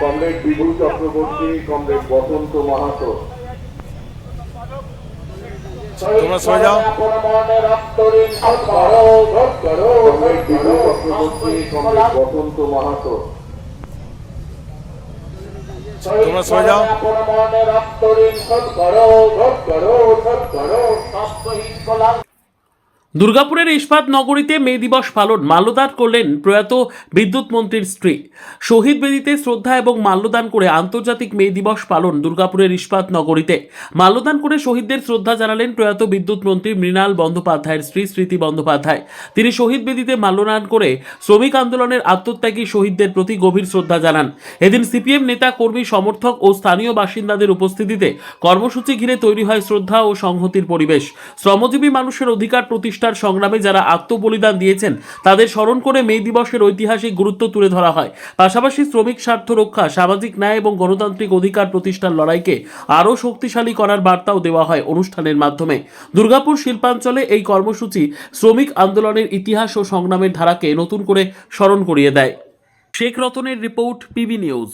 Comrade বিভু Chakraborty, comrade বসন্ত মাহাতো। তোমরা সরে যাও। কমরেড বিভু চক্রবর্তী, কমরেড বসন্ত মাহাতো। তোমরা সরে যাও। দুর্গাপুরের ইস্পাত নগরীতে মে দিবস পালন, মাল্যদান করলেন প্রয়াত বিদ্যুৎ মন্ত্রীর স্ত্রী। শহীদ বেদিতে শ্রদ্ধা এবং মাল্যদান করে আন্তর্জাতিক মে দিবস পালন দুর্গাপুরের ইস্পাত নগরীতে। মাল্যদান করে শহীদদের শ্রদ্ধা জানালেন প্রয়াত বিদ্যুৎ মন্ত্রী মৃণাল বন্দ্যোপাধ্যায়ের স্ত্রী স্মৃতি বন্দ্যোপাধ্যায়। তিনি শহীদ বেদিতে মাল্যদান করে শ্রমিক আন্দোলনের আত্মত্যাগী শহীদদের প্রতি গভীর শ্রদ্ধা জানান। এদিন সিপিএম নেতা, কর্মী, সমর্থক ও স্থানীয় বাসিন্দাদের উপস্থিতিতে কর্মসূচি ঘিরে তৈরি হয় শ্রদ্ধা ও সংহতির পরিবেশ। শ্রমজীবী মানুষের অধিকার প্রতিষ্ঠার সংগ্রামে যারা আত্মবলিদান দিয়েছেন তাদের স্মরণ করে মে দিবসের ঐতিহাসিক গুরুত্ব তুলে ধরা হয়। পাশাপাশি শ্রমিক স্বার্থ রক্ষা, সামাজিক ন্যায় এবং গণতান্ত্রিক অধিকার প্রতিষ্ঠার লড়াইকে আরও শক্তিশালী করার বার্তাও দেওয়া হয় অনুষ্ঠানের মাধ্যমে। দুর্গাপুর শিল্পাঞ্চলে এই কর্মসূচি শ্রমিক আন্দোলনের ইতিহাস ও সংগ্রামের ধারাকে নতুন করে স্মরণ করিয়ে দেয়। শেখ রতনের রিপোর্ট, পিবি নিউজ।